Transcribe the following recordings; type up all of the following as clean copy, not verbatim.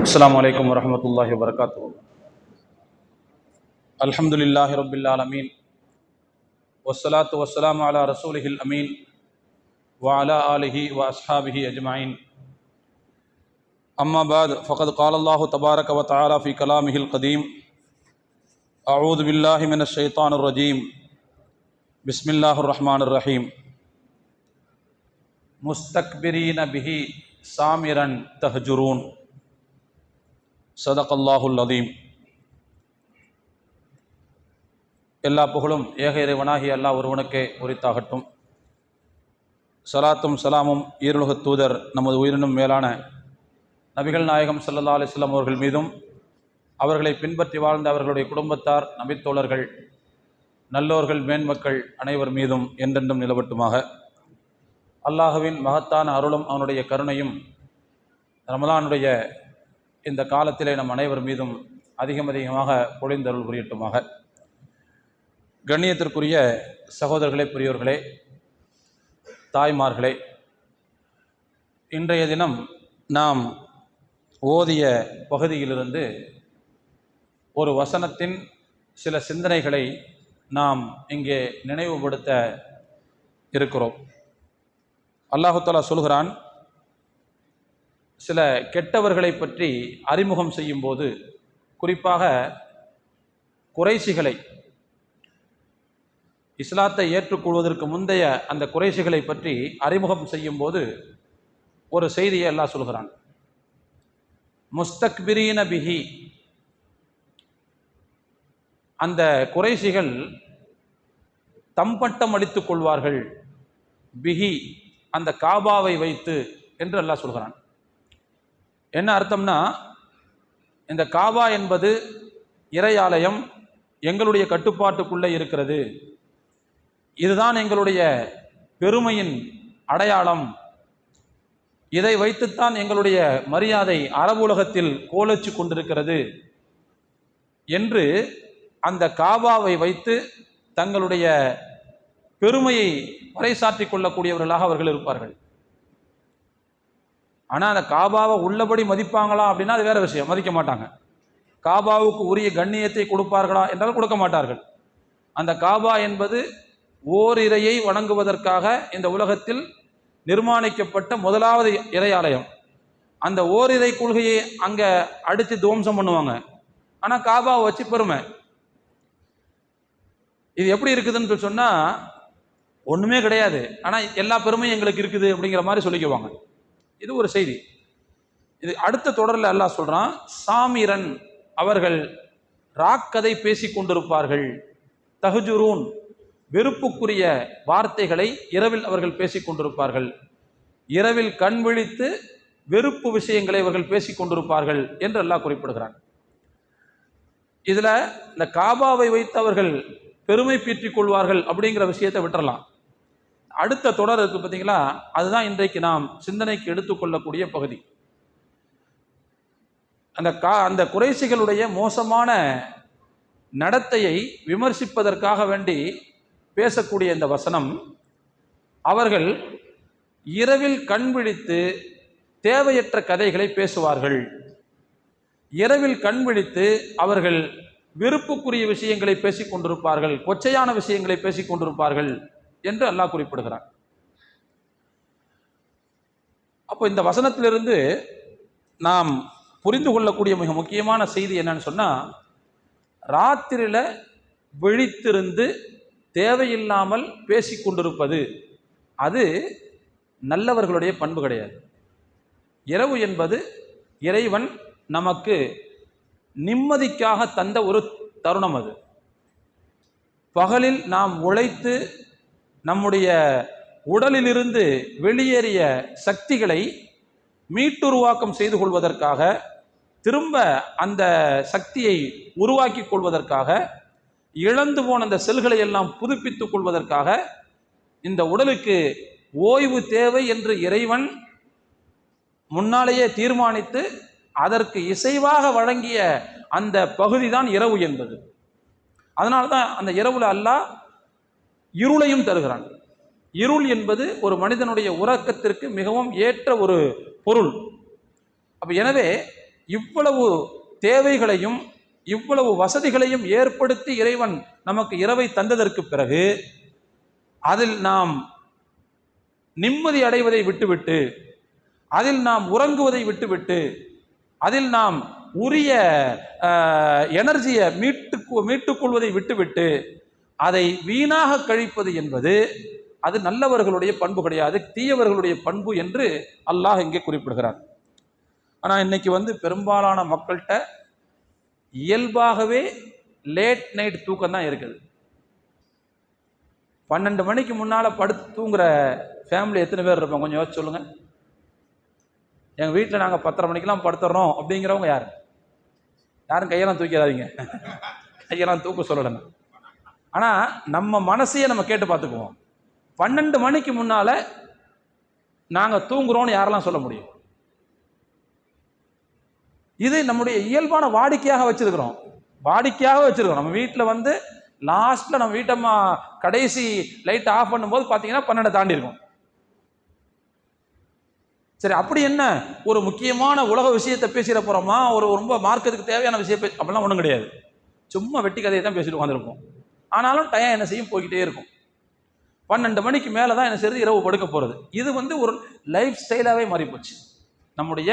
السلام عليكم ورحمة الله وبركاته. الحمد لله رب العالمين والصلاة والسلام على رسوله الأمين وعلى آله وأصحابه أجمعين. أما بعد فقد قال الله تبارك وتعالى في كلامه القديم: أعوذ بالله من الشيطان الرجيم. بسم الله الرحمن الرحيم. مستكبرين به سامرا تهجرون. صدق الله العظيم. எல்லா புகழும் ஏக இறைவனாகி அல்லாஹ் ஒருவனுக்கே உரித்தாகட்டும். சலாத்தும் சலாமும் ஈருலகத் தூதர் நமது உயிரினும் மேலான நபிகள் நாயகம் ஸல்லல்லாஹு அலைஹி வஸல்லம் அவர்கள் மீதும், அவர்களை பின்பற்றி வாழ்ந்த அவர்களுடைய குடும்பத்தார், நபித்தோழர்கள், நல்லோர்கள், மேன்மக்கள் அனைவர் மீதும் என்றென்றும் நிலவட்டுமாக. அல்லாஹுவின் மகத்தான அருளும் அவனுடைய கருணையும் ரமலானுடைய இந்த காலத்திலே நம் அனைவர் மீதும் அதிகமாக பொழிந்தருள் புரியட்டுமாக. கண்ணியத்திற்குரிய சகோதரர்களே, பெரியோர்களே, தாய்மார்களே, இன்றைய தினம் நாம் ஓதிய பகுதியிலிருந்து ஒரு வசனத்தின் சில சிந்தனைகளை நாம் இங்கே நினைவுபடுத்த இருக்கிறோம். அல்லாஹு தஆலா சொல்கிறான், சில கெட்டவர்களை பற்றி அறிமுகம் செய்யும்போது, குறிப்பாக குறைஷிகளை, இஸ்லாத்தை ஏற்றுக்கொள்வதற்கு முந்தைய அந்த குறைஷிகளை பற்றி அறிமுகம் செய்யும் போது ஒரு செய்தியை அல்லாஹ் சொல்கிறான். முஸ்தக்பிரீன பிஹி, அந்த குறைஷிகள் தம்பட்டம் அடித்துக் கொள்வார்கள், பிஹி அந்த காபாவை வைத்து என்று அல்லாஹ் சொல்கிறான். என்ன அர்த்தம்னா, இந்த காபா என்பது இறையாலயம், எங்களுடைய கட்டுப்பாட்டுக்குள்ளே இருக்கிறது, இதுதான் எங்களுடைய பெருமையின் அடையாளம், இதை வைத்துத்தான் எங்களுடைய மரியாதை அரபு உலகத்தில் கோலச்சு கொண்டிருக்கிறது என்று அந்த காபாவை வைத்து தங்களுடைய பெருமையை பறைசாற்றிக் கொள்ளக்கூடியவர்களாக அவர்கள் இருப்பார்கள். ஆனால் அந்த காபாவை உள்ளபடி மதிப்பாங்களா அப்படின்னா அது வேற விஷயம், மதிக்க மாட்டாங்க. காபாவுக்கு உரிய கண்ணியத்தை கொடுப்பார்களா என்றால் கொடுக்க மாட்டார்கள். அந்த காபா என்பது ஓரிரையை வணங்குவதற்காக இந்த உலகத்தில் நிர்மாணிக்கப்பட்ட முதலாவது இறையாலயம். அந்த ஓரிரை கொள்கையை அங்கே அடித்து துவம்சம் பண்ணுவாங்க. ஆனால் காபாவை வச்சு பெருமை. இது எப்படி இருக்குதுன்னு சொன்னால் ஒன்றுமே கிடையாது, ஆனால் எல்லா பெருமையும் எங்களுக்கு இருக்குது அப்படிங்கிற மாதிரி சொல்லிக்குவாங்க. இது ஒரு செய்தி. இது அடுத்த தொடரில் அல்லாஹ் சொல்கிறான், சாமிரன், அவர்கள் ராக்கதை பேசி கொண்டிருப்பார்கள், தஹஜுரூன் வெறுப்புக்குரிய வார்த்தைகளை இரவில் அவர்கள் பேசிக் கொண்டிருப்பார்கள், இரவில் கண் விழித்து வெறுப்பு விஷயங்களை அவர்கள் பேசிக் கொண்டிருப்பார்கள் என்று அல்லாஹ் குறிப்பிடுகிறான். இதில் இந்த காபாவை வைத்து அவர்கள் பெருமை பீற்றிக் கொள்வார்கள் அப்படிங்கிற விஷயத்தை விட்டுறலாம். அடுத்த தொடர் இருக்கு பார்த்தீங்களா, அதுதான் இன்றைக்கு நாம் சிந்தனைக்கு எடுத்துக்கொள்ளக்கூடிய பகுதி. அந்த குறைஷிகளுடைய மோசமான நடத்தையை விமர்சிப்பதற்காக வேண்டி பேசக்கூடிய இந்த வசனம், அவர்கள் இரவில் கண் விழித்து தேவையற்ற கதைகளை பேசுவார்கள், இரவில் கண் விழித்து அவர்கள் விருப்புக்குரிய விஷயங்களை பேசிக் கொண்டிருப்பார்கள், கொச்சையான விஷயங்களை பேசிக் கொண்டிருப்பார்கள் என்று அல்லாஹ் குறிப்பிடுகிறார். அப்போ இந்த வசனத்திலிருந்து நாம் புரிந்து கொள்ளக்கூடிய மிக முக்கியமான செய்தி என்னன்னு சொன்னால், ராத்திரியில் விழித்திருந்து தேவையில்லாமல் பேசிக் கொண்டிருப்பது அது நல்லவர்களுடைய பண்பு கிடையாது. இரவு என்பது இறைவன் நமக்கு நிம்மதிக்காக தந்த ஒரு தருணம். அது பகலில் நாம் உழைத்து நம்முடைய உடலிலிருந்து வெளியேறிய சக்திகளை மீட்டுருவாக்கம் செய்து கொள்வதற்காக, திரும்ப அந்த சக்தியை உருவாக்கி கொள்வதற்காக, இழந்து போன அந்த செல்களை எல்லாம் புதுப்பித்துக் கொள்வதற்காக இந்த உடலுக்கு ஓய்வு தேவை என்று இறைவன் முன்னாலேயே தீர்மானித்து அதற்கு இசைவாக வழங்கிய அந்த பகுதி தான் இரவு என்பது. அதனால தான் அந்த இரவுல அல்லாஹ் இருளையும் தருகிறான். இருள் என்பது ஒரு மனிதனுடைய உறக்கத்திற்கு மிகவும் ஏற்ற ஒரு பொருள். அப்போ எனவே இவ்வளவு தேவைகளையும் இவ்வளவு வசதிகளையும் ஏற்படுத்தி இறைவன் நமக்கு இரவை தந்ததற்கு பிறகு அதில் நாம் நிம்மதி அடைவதை விட்டுவிட்டு, அதில் நாம் உறங்குவதை விட்டுவிட்டு, அதில் நாம் உரிய எனர்ஜியை மீட்டுக்கொள்வதை விட்டுவிட்டு அதை வீணாக கழிப்பது என்பது அது நல்லவர்களுடைய பண்பு கிடையாது, தீயவர்களுடைய பண்பு என்று அல்லாஹ் இங்கே குறிப்பிடுகிறார். ஆனால் இன்னைக்கு பெரும்பாலான மக்கள்கிட்ட இயல்பாகவே லேட் நைட் தூக்கம் தான் இருக்குது. 12 மணிக்கு முன்னால் படுத்து தூங்குற ஃபேமிலி எத்தனை பேர் இருப்போம்? கொஞ்சம் யோசிச்சு சொல்லுங்கள். எங்கள் வீட்டில் நாங்கள் 10:30 மணிக்கெலாம் படுத்துறோம் அப்படிங்கிறவங்க யார்? யாரும் கையெல்லாம் தூக்கிறாதீங்க, கையெல்லாம் தூக்க சொல்லலைங்க. ஆனால் நம்ம மனசையே நம்ம கேட்டு பார்த்துக்குவோம். 12 மணிக்கு முன்னால் நாங்கள் தூங்குறோன்னு யாரெல்லாம் சொல்ல முடியும்? இது நம்முடைய இயல்பான வாடிக்கையாக வச்சிருக்கிறோம். நம்ம வீட்டில் லாஸ்ட்ல நம்ம வீட்டம்மா கடைசி லைட் ஆஃப் பண்ணும்போது பார்த்தீங்கன்னா 12 தாண்டி இருக்கும். சரி, அப்படி என்ன ஒரு முக்கியமான உலக விஷயத்தை பேசிட போறோமா? ஒரு ரொம்ப மார்க்கத்துக்கு தேவையான விஷயம் அப்படிலாம் ஒன்றும் கிடையாது. சும்மா வெட்டி கதையை தான் பேசிட்டு உட்காந்துருப்போம். ஆனாலும் டைம் என்ன செய்யும், போய்கிட்டே இருக்கும். 12 மணிக்கு மேலே தான் என்ன செய்யறது, இரவு படுக்க போகிறது. இது ஒரு லைஃப் ஸ்டைலாகவே மாறி போச்சு. நம்முடைய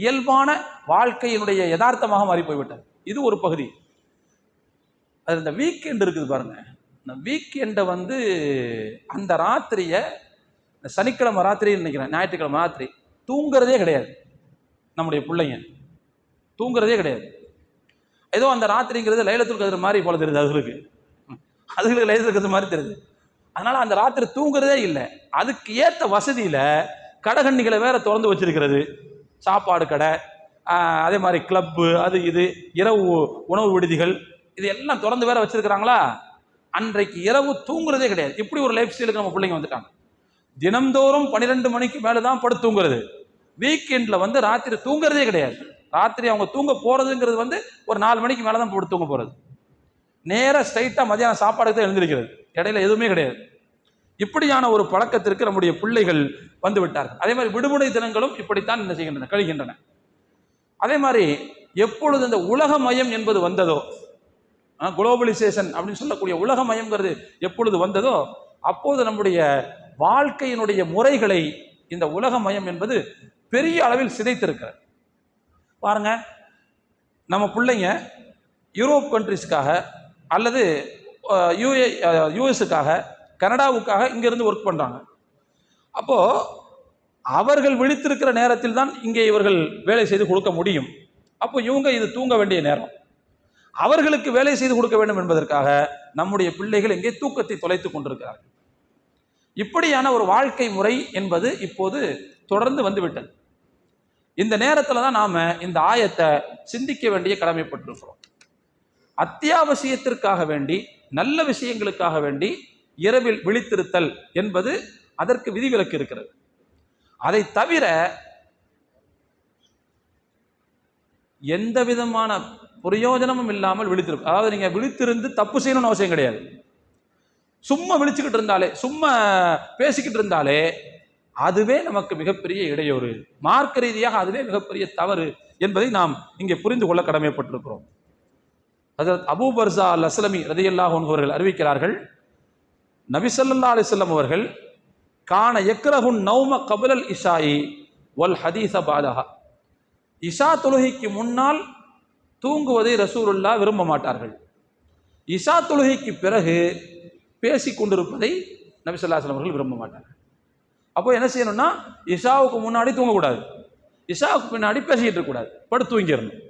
இயல்பான வாழ்க்கையினுடைய யதார்த்தமாக மாறி போய்விட்டது. இது ஒரு பகுதி. அது இந்த வீக்கெண்ட் இருக்குது பாருங்க. இந்த வீக்கெண்டை அந்த ராத்திரியை, சனிக்கிழமை ராத்திரி நினைக்கிறேன், ஞாயிற்றுக்கிழமை ராத்திரி தூங்குறதே கிடையாது. நம்முடைய பிள்ளைங்க தூங்குறதே கிடையாது. ஏதோ அந்த ராத்திரிங்கிறது லைலத்துல் கத்ர் மாதிரி போல தெரியுது அதுகளுக்கு லைலத்துல் கத்ர் மாதிரி தெரியுது. அதனால அந்த ராத்திரி தூங்குறதே இல்லை. அதுக்கு ஏற்ற வசதியில கடைகண்ணிகளை வேற திறந்து வச்சிருக்கிறது. சாப்பாடு கடை, அதே மாதிரி கிளப்பு, அது இது இரவு உணவு விடுதிகள், இது எல்லாம் திறந்து வேற வச்சிருக்கிறாங்களா. அன்றைக்கு இரவு தூங்குறதே கிடையாது. இப்படி ஒரு லைஃப் ஸ்டைலுக்கு நம்ம பிள்ளைங்க வந்துட்டாங்க. தினம்தோறும் 12 மணிக்கு மேலே தான் படுத்து தூங்குறது. வீக்கெண்டில் ராத்திரி தூங்குறதே கிடையாது. ராத்திரி அவங்க தூங்க போகிறதுங்கிறது ஒரு 4 மணிக்கு மேலே தான் படுத்து தூங்க போகிறது. நேராக ஸ்ட்ரைட்டாக மதியானம் சாப்பாடுக்கு தான் எழுந்திருக்கிறது. இடையில எதுவுமே கிடையாது. இப்படியான ஒரு பழக்கத்திற்கு நம்முடைய பிள்ளைகள் வந்து விட்டார்கள். அதே மாதிரி விடுமுறை தினங்களும் இப்படித்தான் என்ன செய்கின்றன, கழிகின்றன. அதே மாதிரி எப்பொழுது இந்த உலகமயம் என்பது வந்ததோ, குளோபலைசேஷன் அப்படின்னு சொல்லக்கூடிய உலகமயம்ங்கிறது எப்பொழுது வந்ததோ, அப்போது நம்முடைய வாழ்க்கையினுடைய முறைகளை இந்த உலகமயம் என்பது பெரிய அளவில் சிதைத்திருக்கிறது. பாருங்க, நம்ம பிள்ளைங்க யூரோப் கண்ட்ரிஸ்க்காக அல்லது யூஎஸ்க்காக, கனடாவுக்காக இங்கிருந்து ஒர்க் பண்றாங்க. அப்போ அவர்கள் விழித்திருக்கிற நேரத்தில் தான் இங்கே இவர்கள் வேலை செய்து கொடுக்க முடியும். அப்போ இவங்க இது தூங்க வேண்டிய நேரம். அவர்களுக்கு வேலை செய்து கொடுக்க வேண்டும் என்பதற்காக நம்முடைய பிள்ளைகள் இங்கே தூக்கத்தை தொலைத்துக் கொண்டிருக்கிறார்கள். இப்படியான ஒரு வாழ்க்கை முறை என்பது இப்போது தொடர்ந்து வந்துவிட்டது. இந்த நேரத்தில் தான் நாம இந்த ஆயத்தை சிந்திக்க வேண்டிய கடமைப்பட்டிருக்கிறோம். அத்தியாவசியத்திற்காக வேண்டி, நல்ல விஷயங்களுக்காக வேண்டி இரவில் விழித்திருத்தல் என்பது அதற்கு விதிவிலக்கு இருக்கிறது. அதை தவிர எந்த விதமான பிரயோஜனமும் இல்லாமல் விழித்திருக்கும். அதாவது நீங்க விழித்திருந்து தப்பு செய்யணும்னு அவசியம் கிடையாது. சும்மா விழிச்சுக்கிட்டு இருந்தாலே, சும்மா பேசிக்கிட்டு இருந்தாலே அதுவே நமக்கு மிகப்பெரிய இடையூறு. மார்க்க ரீதியாக அதுவே மிகப்பெரிய தவறு என்பதை நாம் இங்கே புரிந்து கொள்ள கடமைப்பட்டிருக்கிறோம். ஹஜ்ரத் அபூ பர்ஸா அல் அஸ்லமி ரலியல்லாஹு அன்ஹு அவர்கள் அறிவிக்கிறார்கள், நபி ஸல்லல்லாஹு அலைஹி வஸல்லம் அவர்கள் கான யக்ரஹுன் நௌம கப்லல் இஷாஇ வல் ஹதீஸ பஅதஹா, இஷா தொழுகைக்கு முன்னால் தூங்குவதை ரசூலுல்லாஹ் விரும்ப மாட்டார்கள். இஷா தொழுகைக்கு பிறகு பேசி கொண்டிருப்பதை நபி ஸல்லல்லாஹு அலைஹி வஸல்லம் அவர்கள் விரும்ப மாட்டார்கள். அப்போ என்ன செய்யணும்னா, இஷாவுக்கு முன்னாடி தூங்கக்கூடாது, இஷாவுக்கு பின்னாடி பேசிக்கிட்டு இருக்கக்கூடாது, படுத்து தூங்கிடணும்.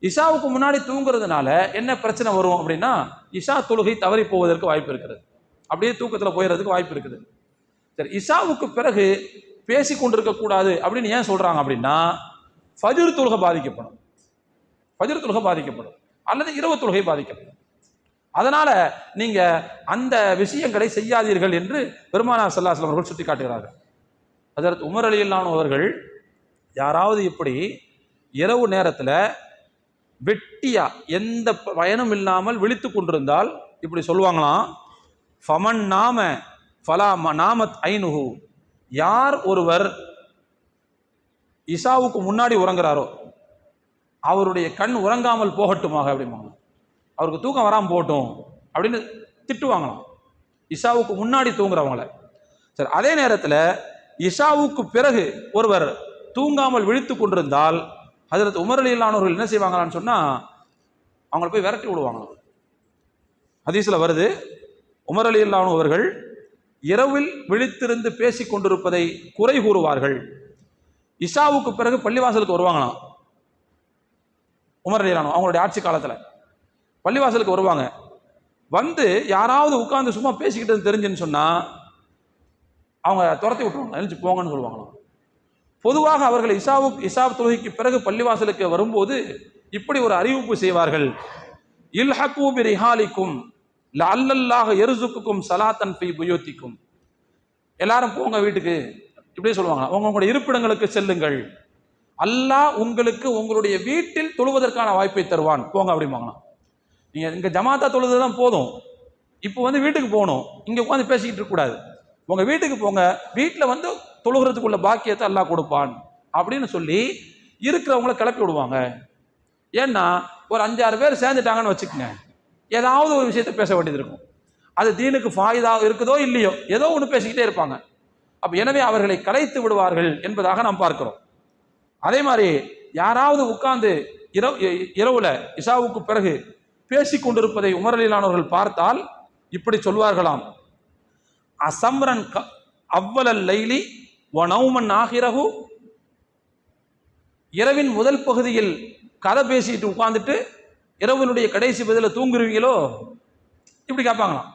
இஷாவுக்கு முன்னாடி தூங்குறதுனால என்ன பிரச்சனை வரும் அப்படின்னா, இஷா தொழுகை தவறி போவதற்கு வாய்ப்பு இருக்கிறது, அப்படியே தூக்கத்தில் போயிடுறதுக்கு வாய்ப்பு இருக்குது. சரி, இஷாவுக்கு பிறகு பேசி கொண்டிருக்க கூடாது அப்படின்னு ஏன் சொல்றாங்க அப்படின்னா, ஃபஜ்ர் தொழுகை பாதிக்கப்படும், ஃபஜ்ர் தொழுகை பாதிக்கப்படும் அல்லது இரவு தொழுகை பாதிக்கப்படும். அதனால நீங்க அந்த விஷயங்களை செய்யாதீர்கள் என்று பெருமானார் ஸல்லல்லாஹு அலைஹி வஸல்லம் அவர்கள் சுட்டி காட்டுகிறார்கள். ஹஜ்ரத் உமர் ரலியல்லாஹு அன்ஹு அவர்கள் யாராவது இப்படி இரவு நேரத்தில் வெட்டியா எந்த பயனும் இல்லாமல் விழித்து கொண்டிருந்தால் இப்படி சொல்லுவாங்களாம், ஃபமன் நாம ஃபலா நாமத் ஐனுஹு, யார் ஒருவர் இஷாவுக்கு முன்னாடி உறங்குறாரோ, அவருடைய கண் உறங்காமல் போகட்டுமாக அப்படிம்பாங்க. அவருக்கு தூக்கம் வராமல் போகட்டும் அப்படின்னு திட்டுவாங்களாம் இஷாவுக்கு முன்னாடி தூங்குறவங்கள. சரி, அதே நேரத்தில் இஷாவுக்கு பிறகு ஒருவர் தூங்காமல் விழித்து கொண்டிருந்தால் ஹஜ்ரத் உமர் ரலியல்லாஹு என்ன செய்வாங்களான்னு சொன்னால் அவங்கள போய் விரட்டி விடுவாங்களாம். ஹதீஸில் வருது, உமர் ரலியல்லாஹு அவர்கள் இரவில் விழித்திருந்து பேசி கொண்டிருப்பதை குறை கூறுவார்கள். இஷாவுக்கு பிறகு பள்ளிவாசலுக்கு வருவாங்களாம். உமர் ரலியல்லாஹு அவங்களுடைய ஆட்சி காலத்தில் பள்ளிவாசலுக்கு வருவாங்க. வந்து யாராவது உட்கார்ந்து சும்மா பேசிக்கிட்டு தெரிஞ்சுன்னு சொன்னால் அவங்க துரத்தி விட்டுருவாங்க, எழுந்து போங்கன்னு சொல்லுவாங்களாம். பொதுவாக அவர்கள் இஷா தொழுகைக்கு பிறகு பள்ளிவாசலுக்கு வரும்போது இப்படி ஒரு அறிவிப்பு செய்வார்கள், இல்ஹகு பிரிஹாலிக்கும் லஅல்லல்லாஹ யர்சுக்குக்கும் ஸலாத்தன் ஃபீ புயூத்திக்கும். எல்லாரும் போங்க வீட்டுக்கு, இப்படியே சொல்லுவாங்க, உங்களுடைய இருப்பிடங்களுக்கு செல்லுங்கள், அல்லாஹ் உங்களுக்கு உங்களுடைய வீட்டில் தொழுவதற்கான வாய்ப்பை தருவான், போங்க அப்படிம்பாங்களாம். நீங்கள் இங்கே ஜமாத்தா தொழுது தான் போதும், இப்போ வந்து வீட்டுக்கு போகணும், இங்கே உட்காந்து பேசிக்கிட்டு இருக்கக்கூடாது, உங்கள் வீட்டுக்கு போங்க, வீட்டில் வந்து தொழுகிறதுக்குள்ள பாக்கியத்தை அல்லாஹ் கொடுப்பான் அப்படின்னு சொல்லி இருக்கிறவங்கள கிளப்பி விடுவாங்க. ஏன்னா ஒரு 5-6 பேர் சேர்ந்துட்டாங்கன்னு வச்சுக்கோங்க, ஏதாவது ஒரு விஷயத்தை பேச வேண்டியது இருக்கும். அது தீனுக்கு ஃபாயிதா இருக்குதோ இல்லையோ ஏதோ ஒன்று பேசிக்கிட்டே இருப்பாங்க. அப்போ எனவே அவர்களை கலைத்து விடுவார்கள் என்பதாக நாம் பார்க்கிறோம். அதே மாதிரி யாராவது உட்கார்ந்து இரவுல இஷாவுக்கு பிறகு பேசி கொண்டிருப்பதை உமர் ரலியல்லாஹு அவர்கள் பார்த்தால் இப்படி சொல்வார்களாம், அசம்ரன் அவ்வலல் லைலி வ நௌமன் ஆகிரஹு. இரவின் முதல் பகுதியில் கதை பேசிட்டு உட்கார்ந்துட்டு இரவினுடைய கடைசி பதில தூங்குருவீங்களோ, இப்படி கேட்பாங்களாம்.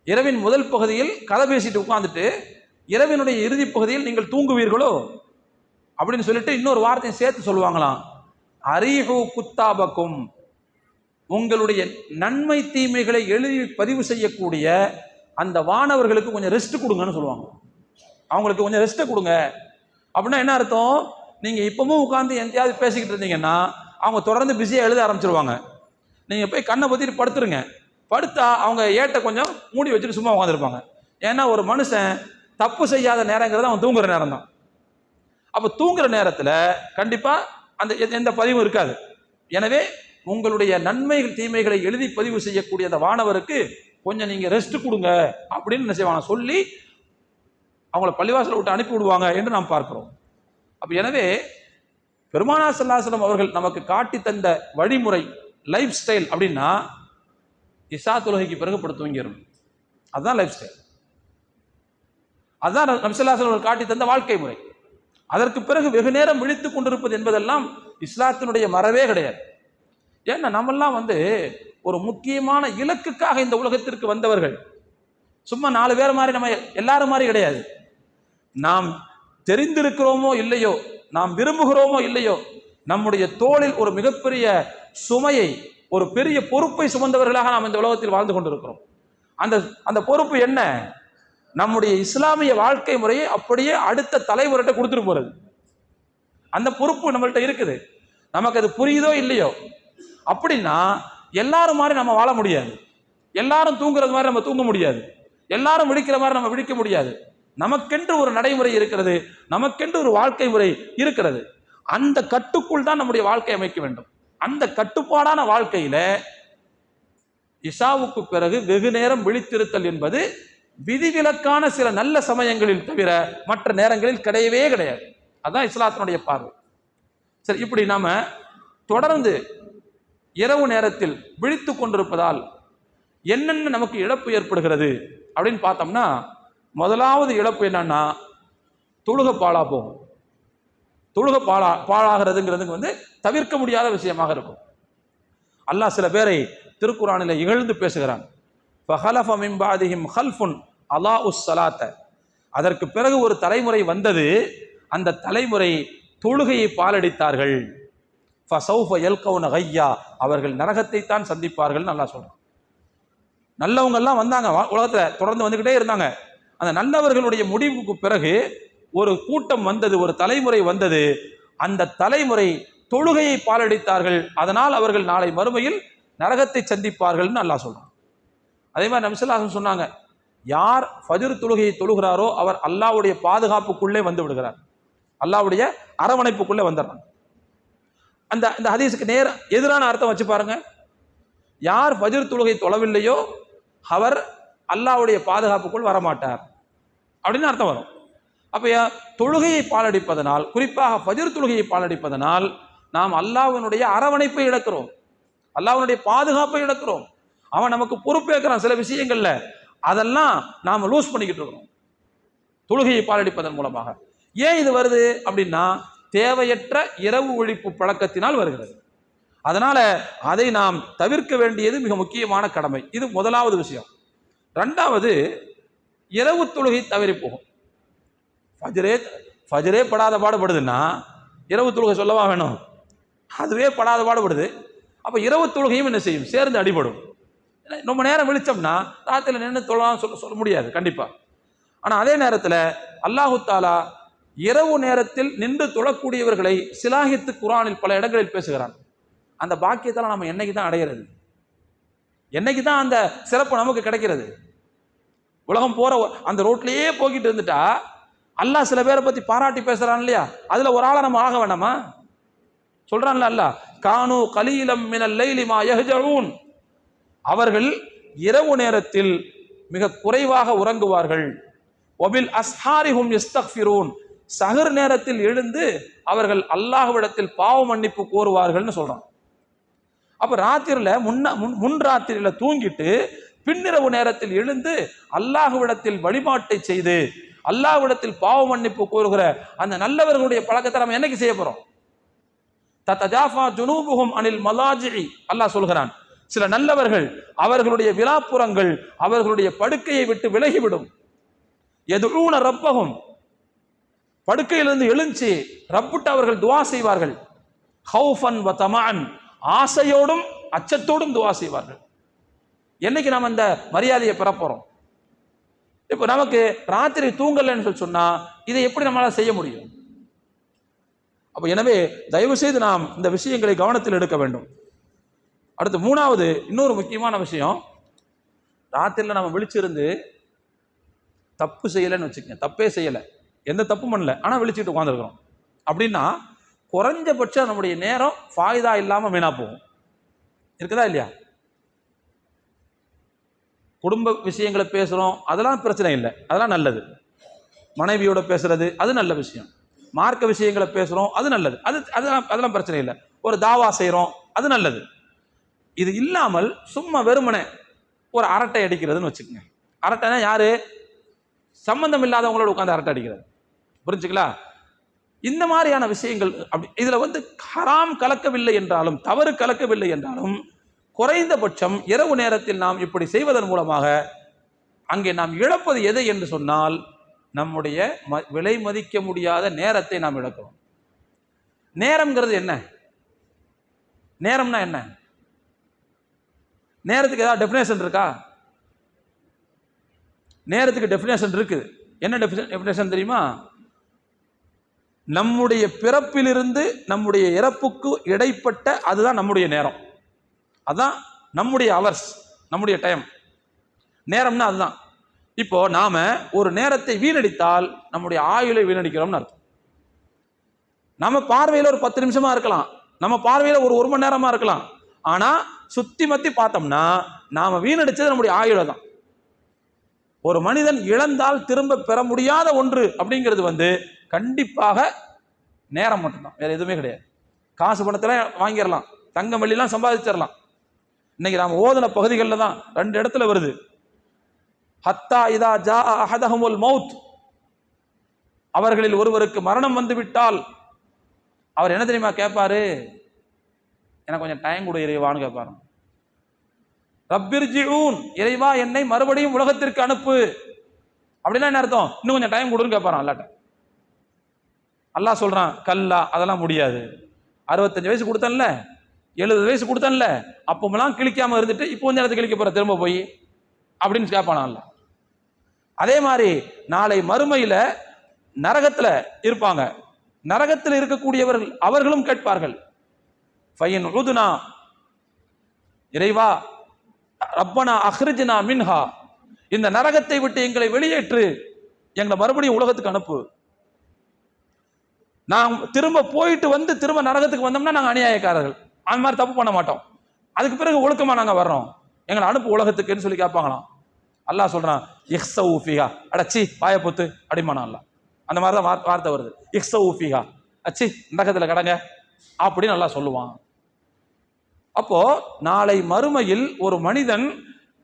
இரவின் முதல் பகுதியில் கதை பேசிட்டு உட்கார்ந்துட்டு இரவினுடைய இறுதி பகுதியில் நீங்கள் தூங்குவீர்களோ அப்படின்னு சொல்லிட்டு இன்னொரு வார்த்தையை சேர்த்து சொல்லுவாங்களாம், அரீஹு குத்தாபக்கும், உங்களுடைய நன்மை தீமைகளை எழுதி பதிவு செய்யக்கூடிய அந்த வானவர்களுக்கு கொஞ்சம் ரெஸ்ட் கொடுங்கன்னு சொல்லுவாங்க. அவங்களுக்கு கொஞ்சம் ரெஸ்ட்டை கொடுங்க அப்படின்னா என்ன அர்த்தம், நீங்கள் இப்பவும் உட்காந்து எந்தையாவது பேசிக்கிட்டு இருந்தீங்கன்னா அவங்க தொடர்ந்து பிஸியாக எழுத ஆரம்பிச்சிருவாங்க. நீங்கள் போய் கண்ணை பற்றிட்டு படுத்துருங்க, படுத்தா அவங்க ஏட்டை கொஞ்சம் மூடி வச்சுட்டு சும்மா உட்காந்துருப்பாங்க. ஏன்னா ஒரு மனுஷன் தப்பு செய்யாத நேரங்கிறது அவன் தூங்குற நேரம் தான். அப்போ தூங்குற நேரத்தில் கண்டிப்பாக அந்த எந்த பதிவும் இருக்காது. எனவே உங்களுடைய நன்மைகள் தீமைகளை எழுதி பதிவு செய்யக்கூடிய அந்த வானவருக்கு கொஞ்சம் நீங்கள் ரெஸ்ட் கொடுங்க அப்படின்னு என்ன செய்வாங்க சொல்லி அவங்கள பள்ளிவாசலை விட்டு அனுப்பி விடுவாங்க என்று நாம் பார்க்கிறோம். அப்போ எனவே பெருமானார் ஸல்லல்லாஹு அலைஹி வஸல்லம் அவர்கள் நமக்கு காட்டி தந்த வழிமுறை லைஃப் ஸ்டைல் அப்படின்னா இஷா தொழுகைக்கு பிறகு படுத்து தூங்கிடும், அதுதான் லைஃப் ஸ்டைல், அதுதான் நபி ஸல்லல்லாஹு அலைஹி வஸல்லம் காட்டி தந்த வாழ்க்கை முறை. அதற்கு பிறகு வெகு நேரம் விழித்துக் கொண்டிருப்பது என்பதெல்லாம் இஸ்லாத்தினுடைய மரபே கிடையாது. ஏன்னா நம்மெல்லாம் வந்து ஒரு முக்கியமான இலக்குக்காக இந்த உலகத்திற்கு வந்தவர்கள், சும்மா 4 பேர் மாதிரி நம்ம எல்லாரும் மாதிரி கிடையாது. நாம் தெரிந்திருக்கிறோமோ இல்லையோ, நாம் விரும்புகிறோமோ இல்லையோ, நம்முடைய தோளில் ஒரு மிகப்பெரிய சுமையை, ஒரு பெரிய பொறுப்பை சுமந்தவர்களாக நாம் இந்த உலகத்தில் வாழ்ந்து கொண்டிருக்கிறோம். அந்த பொறுப்பு என்ன, நம்முடைய இஸ்லாமிய வாழ்க்கை முறையை அப்படியே அடுத்த தலைமுறைகிட்ட கொடுத்துட்டு போறது. அந்த பொறுப்பு நம்மள்கிட்ட இருக்குது. நமக்கு அது புரியுதோ இல்லையோ, அப்படின்னா எல்லாரும் மாதிரி நம்ம வாழ முடியாது, எல்லாரும் தூங்குறது மாதிரி நம்ம தூங்க முடியாது, எல்லாரும் விழிக்கிற மாதிரி நம்ம விழிக்க முடியாது. நமக்கென்று ஒரு நடைமுறை இருக்கிறது, நமக்கென்று ஒரு வாழ்க்கை முறை இருக்கிறது. அந்த கட்டுக்குள் தான் நம்முடைய வாழ்க்கை அமைக்க வேண்டும். அந்த கட்டுப்பாடான வாழ்க்கையில இஷாவுக்கு பிறகு வெகு நேரம் விழித்திருத்தல் என்பது விதிவிலக்கான சில நல்ல சமயங்களில் தவிர மற்ற நேரங்களில் கிடையவே கிடையாது. அதுதான் இஸ்லாத்தினுடைய பார்வை. சரி, இப்படி நாம தொடர்ந்து இரவு நேரத்தில் விழித்து கொண்டிருப்பதால் என்னென்ன நமக்கு இழப்பு ஏற்படுகிறது அப்படின்னு பார்த்தோம்னா, முதலாவது இழப்பு என்னன்னா தொழுக பாழா போகும். தொழுக பாழாகிறதுங்கிறது வந்து தவிர்க்க முடியாத விஷயமாக இருக்கும். அல்லாஹ் சில பேரை திருக்குர்ஆனில் இகழ்ந்து பேசுகிறான். ஃபஹலஃப மின் பாதிஹிம் ஹல்ஃபுன் அலாஉஸ் ஸலாத்த. அதற்கு பிறகு ஒரு தலைமுறை வந்தது, அந்த தலைமுறை தொழுகையை பாலடித்தார்கள். ஃபஸௌஃப யல்கௌன கய்யா, அவர்கள் நரகத்தை தான் சந்திப்பார்கள் அல்லாஹ் சொல்றான். நல்லவங்க எல்லாம் வந்தாங்க, உலகத்தில் தொடர்ந்து வந்துகிட்டே இருந்தாங்க. அந்த நல்லவர்களுடைய முடிவுக்கு பிறகு ஒரு கூட்டம் வந்தது, ஒரு தலைமுறை வந்தது. அந்த தலைமுறை தொழுகையை பாலடித்தார்கள், அதனால் அவர்கள் நாளை மறுமையில் நரகத்தை சந்திப்பார்கள் அல்லாஹ் சொல்றான். அதே மாதிரி நபி ஸல்லல்லாஹு அலைஹி வஸல்லம் சொன்னாங்க, யார் ஃபஜ்ர் தொழுகையை தொழுகிறாரோ அவர் அல்லாஹ்வுடைய பாதுகாப்புக்குள்ளே வந்து விடுகிறார், அல்லாஹ்வுடைய அரவணைப்புக்குள்ளே வந்துடுறாங்க. அந்த அந்த ஹதீஸுக்கு நேர எதிரான அர்த்தம் வச்சு பாருங்க. யார் ஃபஜ்ர் தொழுகை தொழவில்லையோ அவர் அல்லாஹ்வுடைய பாதுகாப்புக்குள் வரமாட்டார் அப்படின்னு அர்த்தம் வரும். அப்ப தொழுகையை பாலடிப்பதனால், குறிப்பாக ஃபஜ்ர் தொழுகையை பாலடிப்பதனால் நாம் அல்லாஹ்வினுடைய அரவணைப்பை இழக்கிறோம், அல்லாஹ்வினுடைய பாதுகாப்பை இழக்கிறோம். அவன் நமக்கு பொறுப்பேற்கிறான் சில விஷயங்கள்ல, அதெல்லாம் நாம லூஸ் பண்ணிக்கிட்டு இருக்கிறோம் தொழுகையை பாலடிப்பதன் மூலமாக. ஏன் இது வருது அப்படின்னா, தேவையற்ற இரவு ஒழிப்பு பழக்கத்தினால் வருகிறது. அதனால அதை நாம் தவிர்க்க வேண்டியது மிக முக்கியமான கடமை. இது முதலாவது விஷயம். ரெண்டாவது, இரவு தொழுகை தவறி போகும். ஃபஜ்ரே படாத பாடுபடுதுன்னா இரவு தொழுகை சொல்லவா வேணும்? அதுவே படாத பாடுபடுது. அப்ப இரவு தொழுகையும் என்ன செய்யும்? சேர்ந்து அடிபடும். ரொம்ப நேரம் விழிச்சோம்னா ராத்திரில நின்று தொழலாம் சொல்ல முடியாது கண்டிப்பா. ஆனா அதே நேரத்தில் அல்லாஹு தாலா இரவு நேரத்தில் நின்று தொழக்கூடியவர்களை சிலாகித்து குர்ஆனில் பல இடங்களில் பேசுகிறான். அந்த பாக்கியத்தால் நம்ம என்னைக்கு தான் அடைகிறது? என்னைக்கு தான் அந்த சிறப்பு நமக்கு கிடைக்கிறது? உலகம் போற அந்த ரோட்லயே போய்கிட்டு இருந்துட்டா அல்லாஹ் சில பேரை பத்தி பாராட்டி பேசுறான் இல்லையா? அதுல ஒரு ஆளை நம்ம ஆக வேண்டாமா? சொல்றான்ல அல்லாஹ், கானு கலீலம் மினல் லைலி மா யஹ்ஜஊன், அவர்கள் இரவு நேரத்தில் மிக குறைவாக உறங்குவார்கள். வபில் அஸ்ஹாரிஹும் யஸ்தக்ஃபிரூன், சஹர் நேரத்தில் எழுந்து அவர்கள் அல்லாஹ்விடத்தில் பாவ மன்னிப்பு கோருவார்கள்னு சொல்றான். அப்ப ராத்திரில முன் ராத்திரியில தூங்கிட்டு பின்னிரவு நேரத்தில் எழுந்து அல்லாஹ்விடத்தில் வழிபாட்டை செய்து அல்லாஹ்விடத்தில் பாவ மன்னிப்பு கோருகிற அந்த நல்லவர்களுடைய பழக்கத்தை நம்ம என்னைக்கு செய்ய போறோம்? ததஜாஃபா ஜுனூபுஹும் அனில் மலாஜிஇ, அல்லாஹ் சொல்கிறான், சில நல்லவர்கள் அவர்களுடைய விலாப்புறங்கள் அவர்களுடைய படுக்கையை விட்டு விலகிவிடும். யதுஊன ரப்பஹும், படுக்கையிலிருந்து எழுஞ்சி ரப்பிட்டு அவர்கள் துஆ செய்வார்கள். ஹௌஃபன் வ தமஅன், ஆசையோடும் அச்சத்தோடும் துஆ செய்வார்கள். என்னைக்கு நாம் அந்த மரியாதையை பெற போறோம்? இப்போ நமக்கு ராத்திரி தூங்கலன்னு சொன்னா இதை எப்படி நம்மளால செய்ய முடியும்? அப்ப எனவே தயவு செய்து நாம் இந்த விஷயங்களை கவனத்தில் எடுக்க வேண்டும். அடுத்து மூணாவது, இன்னொரு முக்கியமான விஷயம், ராத்திரில நம்ம விழிச்சிருந்து தப்பு செய்யலைன்னு வச்சுக்கோங்க, தப்பே செய்யலை, எந்த தப்பும் பண்ணல, ஆனால் விழிச்சுட்டு உட்காந்துருக்கிறோம் அப்படின்னா குறைஞ்சபட்சம் நம்முடைய நேரம் ஃபாய்தா இல்லாமல் வீணா போகும். இருக்குதா இல்லையா? குடும்ப விஷயங்களை பேசுகிறோம், அதெல்லாம் பிரச்சனை இல்லை, அதெல்லாம் நல்லது. மனைவியோட பேசுறது அது நல்ல விஷயம். மார்க்க விஷயங்களை பேசுகிறோம், அது நல்லது, அதெல்லாம் பிரச்சனை இல்லை. ஒரு தாவா செய்கிறோம், அது நல்லது. இது இல்லாமல் சும்மா வெறுமனே ஒரு அரட்டை அடிக்கிறதுன்னு வச்சுக்கோங்க. அரட்டைனா யாரு? சம்பந்தம் இல்லாதவங்களோட உட்காந்து அரட்டை அடிக்கிறது, புரிஞ்சுங்களா? இந்த மாதிரியான விஷயங்கள் அப்படி இதுல ஹராம் கலக்கவில்லை என்றாலும், தவறு கலக்கவில்லை என்றாலும், குறைந்தபட்சம் இரவு நேரத்தில் நாம் இப்படி செய்வதன் மூலமாக அங்கே நாம் இழப்பது எது என்று சொன்னால், நம்முடைய விலை மதிக்க முடியாத நேரத்தை நாம் இழக்கிறோம். நேரம்ங்கிறது என்ன? நேரம்னா என்ன? நேரத்துக்கு ஏதாவது டெஃபினேஷன் இருக்கா? நேரத்துக்கு டெஃபினேஷன் இருக்குது. என்ன டெஃபினேஷன் தெரியுமா? நம்முடைய பிறப்பிலிருந்து நம்முடைய இறப்புக்கு இடைப்பட்ட அதுதான் நம்முடைய நேரம், அதுதான் நம்முடைய அவர்ஸ், நம்முடைய டைம். நேரம்னா அதுதான். இப்போ நாம ஒரு நேரத்தை வீணடித்தால் நம்முடைய ஆயுளை வீணடிக்கிறோம்னு அர்த்தம். நம்ம பார்வையில் ஒரு 10 நிமிஷமா இருக்கலாம், நம்ம பார்வையில் ஒரு மணி நேரமா இருக்கலாம், ஆனா சுத்தி மத்தி பார்த்தோம்னா நாம வீணடிச்சது நம்முடைய ஆயுளை தான். ஒரு மனிதன் இழந்தால் திரும்ப பெற முடியாத ஒன்று அப்படிங்கிறது கண்டிப்பாக நேரம் மட்டும்தான், வேற எதுவுமே கிடையாது. காசு பணத்துல வாங்கிடலாம், தங்கம் வெள்ளிலாம் சம்பாதிச்சிடலாம். இன்னைக்கு நாம ஓதன பகுதிகளில் தான் 2 இடத்துல வருது, ஹத்தா இதா ஜா அஹதஹுமுல் மௌத், அவர்களில் ஒருவருக்கு மரணம் வந்து விட்டால் அவர் என்ன தெரியுமா கேட்பாரு? எனக்கு கொஞ்சம் டைம் கொடு இறைவான்னு கேட்பாரு. ரப்பிர்ஜிஊன், இறைவா என்னை மறுபடியும் உலகத்திற்கு அனுப்பு. அப்படின்னா என்ன அர்த்தம்? இன்னும் கொஞ்சம் டைம் கொடுன்னு கேட்பாரான் அல்லாட்ட. அல்லாஹ் சொல்றான், கல்லா, அதெல்லாம் முடியாது. 65 வயசு கொடுத்தன்ல, 70 வயசு கொடுத்தன்ல, அப்பமெல்லாம் கிழிக்காம இருந்துட்டு இப்போ கொஞ்சம் நேரத்தை கிழிக்க போற திரும்ப போய் அப்படின்னு கேட்பானா அல்லாஹ். அதே மாதிரி நாளை மறுமையில நரகத்துல இருப்பாங்க, நரகத்தில் இருக்கக்கூடியவர்கள் அவர்களும் கேட்பார்கள், ஃபைன் உதுனா, இறைவா ரப்பனா அஹ்ரிஜ்னா மின்ஹா, இந்த நரகத்தை விட்டு எங்களை வெளியேற்று, எங்களை மறுபடியும் உலகத்துக்கு அனுப்பு. நான் திரும்ப போயிட்டு வந்து திரும்ப நரகத்துக்கு வந்தோம்னா நாங்கள் அநியாயக்காரர்கள், அந்த மாதிரி தப்பு பண்ண மாட்டோம். அதுக்கு பிறகு ஒழுக்கமா நாங்கள் வர்றோம், எங்களை அனுப்பு உலகத்துக்குன்னு சொல்லி கேட்பாங்களாம். அல்லாஹ் சொல்றான் இஹ்ஸவு ஃபீஹா, அடச்சி வாய பொத்து அடிமானா அல்லாஹ். அந்த மாதிரி தான் வார்த்தை வருது, இஹ்ஸவு ஃபீஹா, அச்சி நரகத்தில் கடங்க அப்படின்னு அல்லாஹ் சொல்லுவான். அப்போ நாளை மறுமையில் ஒரு மனிதன்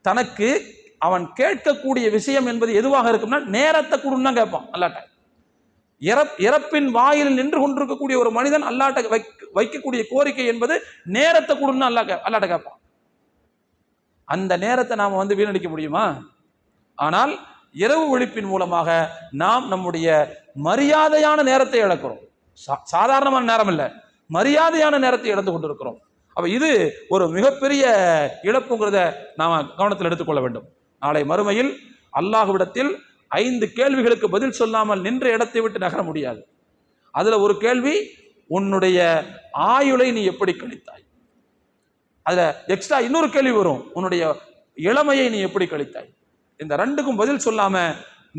தனக்கு அவன் கேட்கக்கூடிய விஷயம் என்பது எதுவாக இருக்கும்னா நேரத்தை கொடுன்னு தான் கேட்பான் அல்லாட்ட. இறப்பின் வாயில் நின்று கொண்டிருக்கக்கூடிய ஒரு மனிதன் அல்லாட்ட வைக்கக்கூடிய கோரிக்கை என்பது நேரத்தை கொடுன்னு அல்லாட்ட கேட்பான். அந்த நேரத்தை நாம வந்து வீணடிக்க முடியுமா? ஆனால் இரவு விழிப்பின் மூலமாக நாம் நம்முடைய மரியாதையான நேரத்தை இழக்கிறோம். சாதாரணமான நேரம் இல்லை, மரியாதையான நேரத்தை இழந்து கொண்டிருக்கிறோம். அப்ப இது ஒரு மிகப்பெரிய இழப்புங்கிறத நாம கவனத்தில் எடுத்துக்கொள்ள வேண்டும். நாளை மறுமையில் அல்லாஹ்விடத்தில் 5 கேள்விகளுக்கு பதில் சொல்லாமல் நின்ற இடத்தை விட்டு நகர முடியாது. அதுல ஒரு கேள்வி, உன்னுடைய ஆயுளை நீ எப்படி கழித்தாய். அதுல எக்ஸ்ட்ரா இன்னொரு கேள்வி வரும், உன்னுடைய இளமையை நீ எப்படி கழித்தாய். இந்த 2க்கும் பதில் சொல்லாம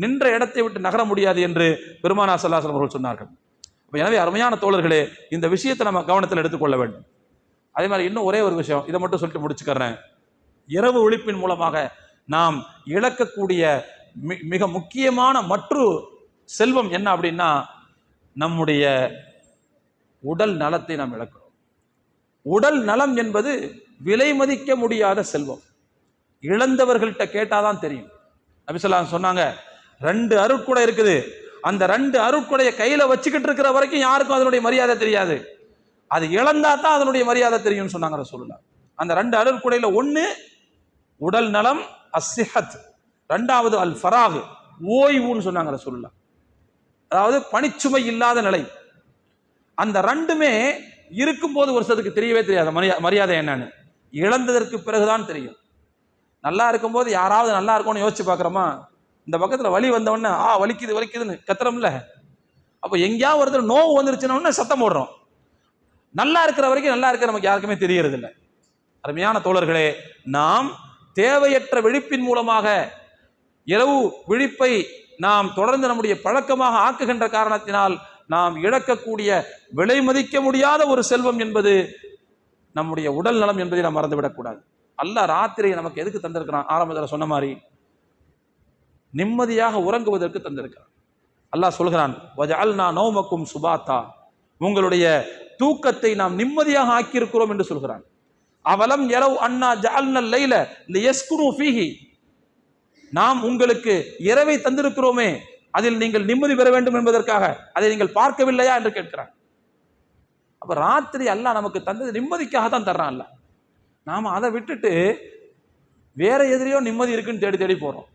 நின்ற இடத்தை விட்டு நகர முடியாது என்று பெருமானார் ஸல்லல்லாஹு அலைஹி வஸல்லம் அவர்கள் சொன்னார்கள். எனவே அருமையான தோழர்களே, இந்த விஷயத்தை நம்ம கவனத்தில் எடுத்துக்கொள்ள வேண்டும். அதே மாதிரி இன்னும் ஒரே ஒரு விஷயம், இதை மட்டும் சொல்லிட்டு முடிச்சுக்கிறேன். இரவு விழிப்பின் மூலமாக நாம் இழக்கக்கூடிய மிக முக்கியமான மற்றொரு செல்வம் என்ன அப்படின்னா, நம்முடைய உடல் நலத்தை நாம் இழக்கிறோம். உடல் நலம் என்பது விலை மதிக்க முடியாத செல்வம். இழந்தவர்கள்ட்ட கேட்டாதான் தெரியும். நபி ஸல்லல்லாஹு அலைஹி வஸல்லம் சொன்னாங்க, 2 அருட்கொடை இருக்குது, அந்த 2 அருட்கொடையை கையில வச்சுக்கிட்டு இருக்கிற வரைக்கும் யாருக்கும் அதனுடைய மரியாதை தெரியாது, அது இழந்தா தான் அதனுடைய மரியாதை தெரியும்னு சொன்னாங்க ரசூலுல்லாஹ். அந்த 2 அருட்கொடையில ஒன்று உடல் நலம் அஸ்ஸிஹத், 2வது அல் ஃபராக் ஓய்வுன்னு சொன்னாங்க ரசூலுல்லாஹ். அதாவது பணிச்சுமை இல்லாத நிலை. அந்த 2மே இருக்கும்போது வருஷத்துக்கு தெரியவே தெரியாது மரியாதை என்னன்னு, இழந்ததற்கு பிறகுதான் தெரியும். நல்லா இருக்கும்போது யாராவது நல்லா இருக்கும்னு யோசிச்சு பார்க்குறோமா? இந்த பக்கத்தில் வலி வந்தவொடனே வலிக்குது வலிக்குதுன்னு கத்துறோம்ல. அப்போ எங்கேயாவது ஒருத்தர் நோவு வந்துருச்சுன்னா சத்தம் போடுறோம். நல்லா இருக்கிற வரைக்கும் நல்லா இருக்கிற நமக்கு யாருக்குமே தெரியறது இல்லை. அருமையான தோழர்களே, நாம் தேவையற்ற விழிப்பின் மூலமாக இரவு விழிப்பை நாம் தொடர்ந்து நம்முடைய பழக்கமாக ஆக்குகின்ற காரணத்தினால் நாம் இழக்கக்கூடிய விலை மதிக்க முடியாத ஒரு செல்வம் என்பது நம்முடைய உடல் நலம் என்பதை நாம் மறந்துவிடக்கூடாது. அல்லாஹ் ராத்திரியை நமக்கு எதுக்கு தந்திருக்கிறான்? ஆரம்பத்தில் சொன்ன மாதிரி நிம்மதியாக உறங்குவதற்கு தந்திருக்கிறான். அல்லாஹ் சொல்கிறான், வஜஅல்னா நௌமக்கும் சுபாத்தா, உங்களுடைய தூக்கத்தை நாம் நிம்மதியாக ஆக்கியிருக்கிறோம் என்று சொல்கிறான். அவலம் யரவ் அன்னா ஜஅல்னல் லைல லியஸ்குனு ஃபீஹி, நாம் உங்களுக்கு இரவை தந்திருக்கிறோமே, அதில் நீங்கள் நிம்மதி பெற வேண்டும் என்பதற்காக அதை நீங்கள் பார்க்கவில்லையா என்று கேட்கிறான். அப்ப ராத்திரி அல்லாஹ் நமக்கு தந்தது நிம்மதிக்காக தான் தர்றான். அல்ல நாம அதை விட்டுட்டு வேற எதிரையோ நிம்மதி இருக்குன்னு தேடி தேடி போறோம்.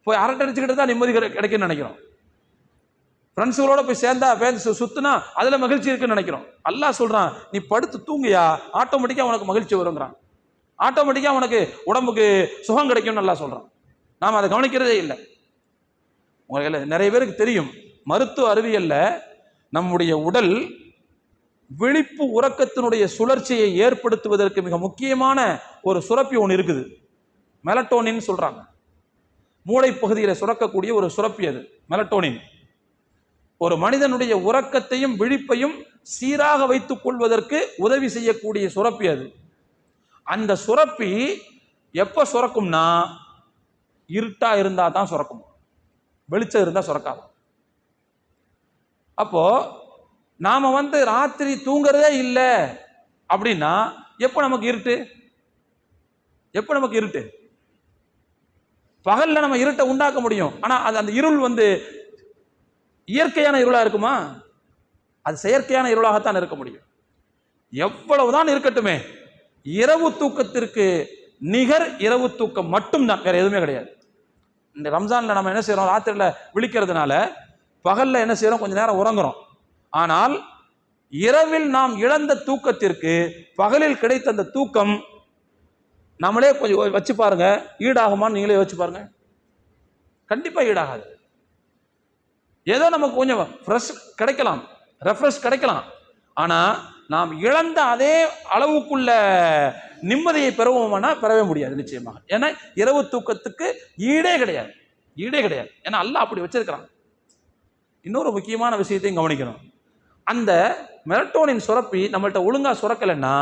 போய் அரட்டை அடிச்சுக்கிட்டு தான் நிம்மதி கிடைக்குன்னு நினைக்கிறோம். ஃப்ரெண்ட்ஸுகளோட போய் சேர்ந்தா சுத்துனா அதுல மகிழ்ச்சி இருக்குன்னு நினைக்கிறோம். அல்லாஹ் சொல்றான், நீ படுத்து தூங்கியா ஆட்டோமேட்டிக்கா உனக்கு மகிழ்ச்சி வருங்கிறான், ஆட்டோமேட்டிக்கா உனக்கு உடம்புக்கு சுகம் கிடைக்கும்னு அல்லாஹ் சொல்றான். நாம் அதை கவனிக்கிறதே இல்லை. உங்களுக்கு நிறைய பேருக்கு தெரியும், மருத்துவ அறிவியல்ல நம்முடைய உடல் விழிப்பு உறக்கத்தினுடைய சுழற்சியை ஏற்படுத்துவதற்கு மிக முக்கியமான ஒரு சுரப்பி ஒன்று இருக்குது, மெலட்டோனின் சொல்றாங்க. மூளை பகுதியில் சுரக்கக்கூடிய ஒரு சுரப்பி அது மெலட்டோனின். ஒரு மனிதனுடைய உறக்கத்தையும் விழிப்பையும் சீராக வைத்துக் கொள்வதற்கு உதவி செய்யக்கூடிய சுரப்பி அது. அந்த சுரப்பி எப்ப சுரக்கும்னா இருட்டா இருந்தா தான் சுரக்கும், வெளிச்சம் இருந்தா சுரக்காது. அப்போ நாம ராத்திரி தூங்குறதே இல்லை அப்படின்னா எப்ப நமக்கு இருட்டு? எப்ப நமக்கு இருட்டு? பகல்ல நம்ம இருட்டை உண்டாக்க முடியும், ஆனா அது அந்த இருள் இயற்கையான இருளா இருக்குமா? அது செயற்கையான இருளாகத்தான் இருக்க முடியும். எவ்வளவுதான் இருக்கட்டுமே, இரவு தூக்கத்திற்கு நிகர் இரவு தூக்கம் மட்டும்தான், வேற எதுவுமே கிடையாது. இந்த ரம்ஜான்ல நம்ம என்ன செய்யறோம்? ராத்திரில விழிக்கிறதுனால பகல்ல என்ன செய்யறோம்? கொஞ்ச நேரம் உறங்குறோம். ஆனால் இரவில் நாம் இழந்த தூக்கத்திற்கு பகலில் கிடைத்த அந்த தூக்கம் நம்மளே கொஞ்சம் வச்சு பாருங்க, ஈடாகுமான்னு நீங்களே வச்சு பாருங்க. கண்டிப்பா ஈடாகாது. ஏதோ நமக்கு கொஞ்சம் ஃப்ரெஷ் கிடைக்கலாம், ரெஃப்ரெஷ் கிடைக்கலாம், ஆனா நாம் இழந்த அதே அளவுக்குள்ள நிம்மதியை பெறுவோம்னா பெறவே முடியாது நிச்சயமாக. ஏன்னா இரவு தூக்கத்துக்கு ஈடே கிடையாது, ஈடே கிடையாது. ஏன்னா அல்லாஹ் அப்படி வச்சிருக்கிறான். இன்னொரு முக்கியமான விஷயத்தையும் கவனிக்கணும். அந்த மெலட்டோனின் சுரப்பி நம்மள்கிட்ட ஒழுங்கா சுரக்கலைன்னா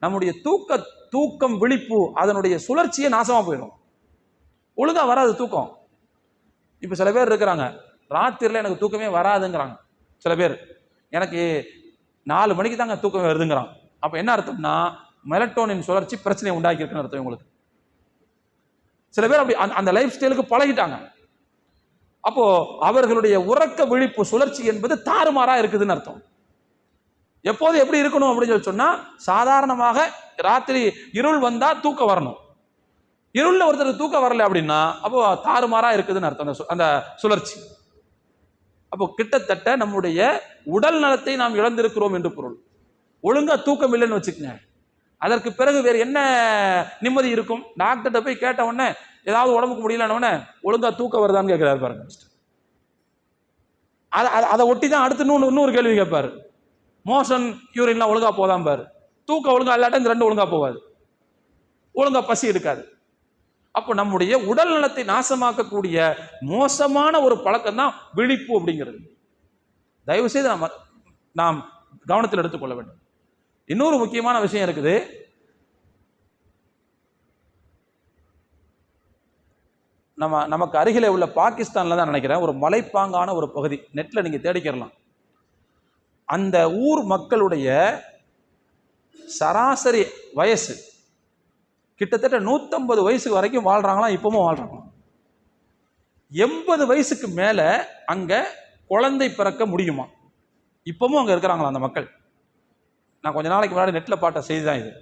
நம்முடைய தூக்கம் விழிப்பு அதனுடைய சுழற்சியே நாசமா போயிடும். ஒழுங்கா வராது தூக்கம். இப்ப சில பேர் இருக்கிறாங்க, ராத்திரில எனக்கு தூக்கமே வராதுங்கிறாங்க. சில பேர் எனக்கு 4 மணிக்கு தாங்க தூக்கம் வருதுங்கிறான். அப்ப என்ன அர்த்தம்னா மெலட்டோனின் சுழற்சி பிரச்சனையை உண்டாக்கி இருக்குன்னு அர்த்தம் உங்களுக்கு. சில பேர் அப்படி அந்த லைஃப் ஸ்டைலுக்கு பழகிட்டாங்க. அப்போ அவர்களுடைய உறக்க விழிப்பு சுழற்சி என்பது தாறுமாறா இருக்குதுன்னு அர்த்தம். எப்போது எப்படி இருக்கணும் அப்படின்னு சொன்னா, சாதாரணமாக ராத்திரி இருள் வந்தா தூக்கம் வரணும். இருள்ல ஒருத்தர் தூக்கம் வரல அப்படின்னா அப்போ தாறுமாறா இருக்குதுன்னு அர்த்தம் அந்த சுழற்சி. அப்போ கிட்டத்தட்ட நம்முடைய உடல் நலத்தை நாம் இழந்திருக்கிறோம் என்று பொருள். ஒழுங்கா தூக்கம் இல்லைன்னு வச்சுக்கோங்க, அதற்கு பிறகு வேறு என்ன நிம்மதி இருக்கும்? டாக்டர்கிட்ட போய் கேட்ட உடனே ஏதாவது உடம்புக்கு முடியலன்னு ஒழுங்கா தூக்கம் வருதான்னு கேட்கிறாரு பாருங்க. அதை ஒட்டி தான் அடுத்து இன்னொரு கேள்வி கேட்பாரு, மோஷன் யூரின்லாம் ஒழுங்கா போதான் பாரு. தூக்கம் ஒழுங்கா இல்லாட்ட இந்த ரெண்டு ஒழுங்கா போவாது, ஒழுங்கா பசி எடுக்காது. அப்போ நம்முடைய உடல் நலத்தை நாசமாக்கக்கூடிய மோசமான ஒரு பழக்கம் தான் விழிப்பு அப்படிங்கிறது. தயவு செய்து நாம் கவனத்தில் எடுத்துக்கொள்ள வேண்டும். இன்னொரு முக்கியமான விஷயம் இருக்குது. நமக்கு அருகிலே உள்ள பாகிஸ்தான்ல தான் நினைக்கிறேன், ஒரு மலைப்பாங்கான ஒரு பகுதி, நெட்ல நீங்க தேடிக்கிறலாம். அந்த ஊர் மக்களுடைய சராசரி வயசு கிட்டத்தட்ட 150 வயசு வரைக்கும் வாழ்றாங்களாம். இப்பவும் வாழ்றாங்களாம். 80 வயசுக்கு மேல அங்க குழந்தை பிறக்க முடியுமா? இப்பவும் அங்க இருக்கிறாங்களா அந்த மக்கள். நான் கொஞ்ச நாளைக்கு முன்னாடி நெட்ல பார்த்த செய்தி தான் இது.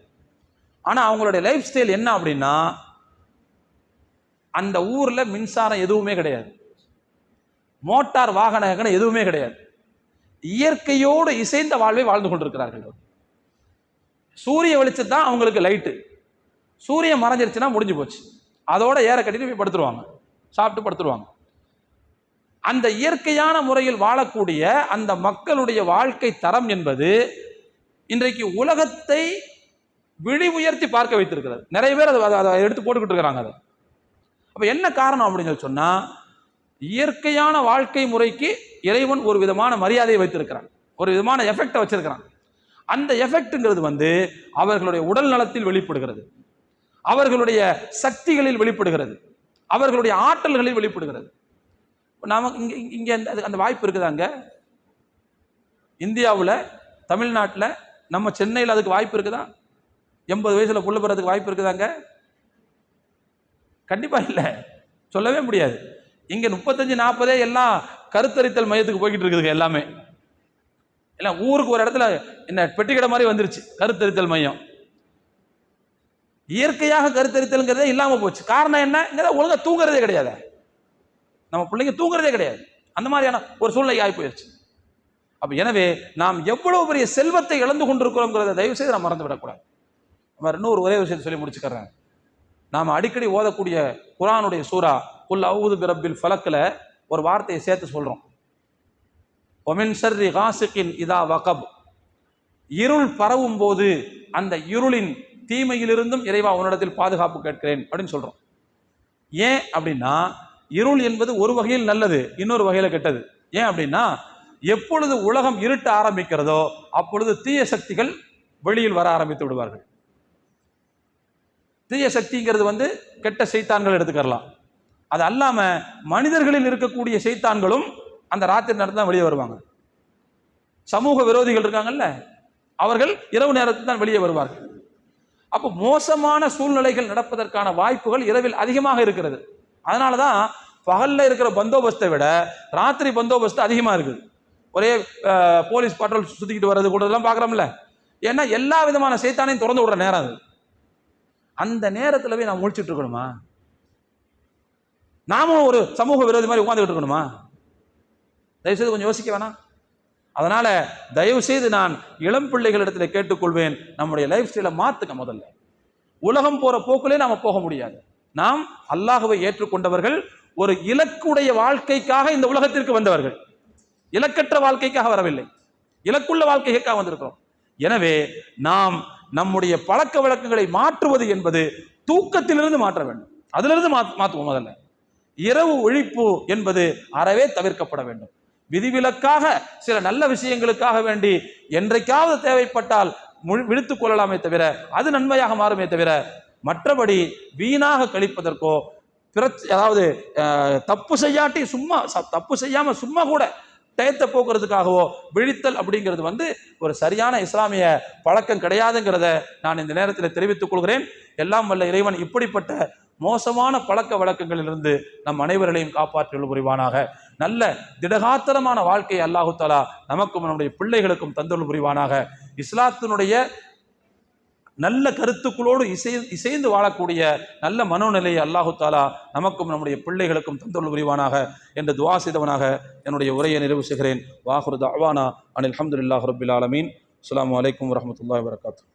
ஆனா அவங்களுடைய லைஃப் ஸ்டைல் என்ன அப்படின்னா, அந்த ஊர்ல மின்சாரம் எதுவுமே கிடையாது, மோட்டார் வாகனம் எதுவுமே கிடையாது. இயற்கையோடு இசைந்த வாழ்வை வாழ்ந்து கொண்டிருக்கிறார்கள். சூரிய வெளிச்சம் தான் அவங்களுக்கு லைட்டு. சூரியன் மறைஞ்சிருச்சுன்னா முடிஞ்சு போச்சு, அதோட ஏற கட்டிட்டு போய் படுத்துருவாங்க, சாப்பிட்டு படுத்துருவாங்க. அந்த இயற்கையான முறையில் வாழக்கூடிய அந்த மக்களுடைய வாழ்க்கை தரம் என்பது இன்றைக்கு உலகத்தை விழி உயர்த்தி பார்க்க வைத்திருக்கிறது. நிறைய பேர் அதை எடுத்து போட்டுக்கிட்டு இருக்கிறாங்க. அதை அப்ப என்ன காரணம் அப்படின்னு சொன்னா, இயற்கையான வாழ்க்கை முறைக்கு இறைவன் ஒரு விதமான மரியாதையை வைத்திருக்கிறான், ஒரு விதமான எஃபெக்டை வச்சிருக்கிறான். அந்த எஃபெக்ட்ங்கிறது அவர்களுடைய உடல் நலத்தில் வெளிப்படுகிறது, அவர்களுடைய சக்திகளில் வெளிப்படுகிறது, அவர்களுடைய ஆற்றல்களில் வெளிப்படுகிறது. நமக்கு இங்க அந்த வாய்ப்பு இருக்குதாங்க? இந்தியாவில், தமிழ்நாட்டில், நம்ம சென்னையில் அதுக்கு வாய்ப்பு இருக்குதா? 80 வயசுல புள்ள பெறதுக்கு வாய்ப்பு இருக்குதாங்க? கண்டிப்பா இல்லை, சொல்லவே முடியாது. இங்க 35-40 எல்லாம் கருத்தரித்தல் மையத்துக்கு போய்கிட்டு இருக்குது. எல்லாமே எல்லாம் ஊருக்கு ஒரு இடத்துல என்ன பெட்டிக்கடை மாதிரி வந்துருச்சு கருத்தரித்தல் மையம். இயற்கையாக கருத்தரித்தல்ங்கிறதே இல்லாம போச்சு. காரணம் என்ன? ஒழுங்கா தூங்குறதே கிடையாது, நம்ம பிள்ளைங்க தூங்குறதே கிடையாது. அந்த மாதிரியான ஒரு சூழ்நிலை ஆகி போயிடுச்சு. அப்ப எனவே நாம் எவ்வளவு பெரிய செல்வத்தை இழந்து கொண்டிருக்கிறோம்ங்கிறத தயவு செய்து நாம் மறந்து விடக்கூடாது. இன்னொரு ஒரே விஷயத்தை சொல்லி முடிச்சுக்கிறேன். நாம் அடிக்கடி ஓதக்கூடிய குர்ஆனுடைய சூரா குல் அஊது பிரப்பில் ஃபலக்ல ஒரு வார்த்தையை சேர்த்து சொல்றோம், ஒமின் ஷர்ரி காசிகின் இதா வகப். இருள் பரவும் போது அந்த இருளின் தீமையிலிருந்தும் இறைவா உன்னிடத்தில் பாதுகாப்பு கேட்கிறேன் அப்படின்னு சொல்றோம். ஏன் அப்படின்னா, இருள் என்பது ஒரு வகையில் நல்லது, இன்னொரு வகையில கெட்டது. ஏன் அப்படின்னா, எப்பொழுது உலகம் இருட்ட ஆரம்பிக்கிறதோ அப்பொழுது தீய சக்திகள் வெளியில் வர ஆரம்பித்து விடுவார்கள். தீய சக்திங்கிறது கெட்ட சைத்தான்கள் எடுத்துக்கலாம். அது அல்லாம மனிதர்களில் இருக்கக்கூடிய சைத்தான்களும் அந்த ராத்திரி நேரத்தில் தான் வெளியே வருவாங்க. சமூக விரோதிகள் இருக்காங்கல்ல, அவர்கள் இரவு நேரத்தில் தான் வெளியே வருவார்கள். அப்போ மோசமான சூழ்நிலைகள் நடப்பதற்கான வாய்ப்புகள் இரவில் அதிகமாக இருக்கிறது. அதனாலதான் பகல்ல இருக்கிற பந்தோபஸ்தை விட ராத்திரி பந்தோபஸ்து அதிகமா இருக்குது. ஒரே போலீஸ் பட்ரோல் சுத்திக்கிட்டு வர்றது கூட எல்லாம் பாக்குறோம்ல. ஏன்னா எல்லா விதமான சைத்தானையும் திறந்து விடுற நேரம் அது. அந்த நேரத்துல போய் நாம் முழிச்சுட்டு இருக்கணுமா? நாமும் ஒரு சமூக விரோதி மாதிரி உட்கார்ந்துட்டு இருக்கணுமா? தயவு செய்து கொஞ்சம் யோசிக்க வேணாம். அதனால தயவு செய்து நான் இளம் பிள்ளைகளிடத்துல கேட்டுக்கொள்வேன், நம்முடைய லைஃப் ஸ்டைலை மாத்துக்க. முதல்ல உலகம் போற போக்குலே நாம போக முடியாது. நாம் அல்லாஹ்வை ஏற்றுக்கொண்டவர்கள், ஒரு இலக்குடைய வாழ்க்கைக்காக இந்த உலகத்திற்கு வந்தவர்கள், இலக்கற்ற வாழ்க்கைக்காக வரவில்லை, இலக்குள்ள வாழ்க்கைக்காக வந்திருக்கிறோம். எனவே நாம் நம்முடைய பழக்க வழக்கங்களை மாற்றுவது என்பது தூக்கத்திலிருந்து மாற்ற வேண்டும். அதிலிருந்து மாற்றுவோம். முதல்ல இரவு ஒழிப்பு என்பது அறவே தவிர்க்கப்பட வேண்டும். விதிவிலக்காக சில நல்ல விஷயங்களுக்காக வேண்டி என்றைக்காவது தேவைப்பட்டால் விழித்துக் கொள்ளலாமே தவிர அது நன்மையாக மாறுமே தவிர மற்றபடி வீணாக கழிப்பதற்கோ அதாவது தப்பு செய்யாட்டி தப்பு செய்யாம சும்மா கூட டயத்தை போக்குறதுக்காகவோ விழித்தல் அப்படிங்கிறது ஒரு சரியான இஸ்லாமிய பழக்கம் கிடையாதுங்கிறத நான் இந்த நேரத்தில் தெரிவித்துக் கொள்கிறேன். எல்லாம் வல்ல இறைவன் இப்படிப்பட்ட மோசமான பழக்க வழக்கங்களிலிருந்து நம் அனைவர்களையும் காப்பாற்றியுள்ள புரிவானாக. நல்ல திடகாத்திரமான வாழ்க்கையை அல்லாஹு தஆலா நமக்கும் நம்முடைய பிள்ளைகளுக்கும் தந்தருள் புரிவானாக. இஸ்லாத்தினுடைய நல்ல கருத்துக்களோடு இசைந்து வாழக்கூடிய நல்ல மனோநிலையை அல்லாஹு தஆலா நமக்கும் நம்முடைய பிள்ளைகளுக்கும் தந்தருள் புரிவானாக என்று துஆ செய்தவனாக என்னுடைய உரையை நிறைவு செய்கிறேன். வாஹிரு தஅவானா அனில் ஹம்துலில்லாஹி ரப்பில் ஆலமீன். அஸ்ஸலாமு அலைக்கும் வரஹ்மத்துல்லாஹி வபரகாத்துஹு.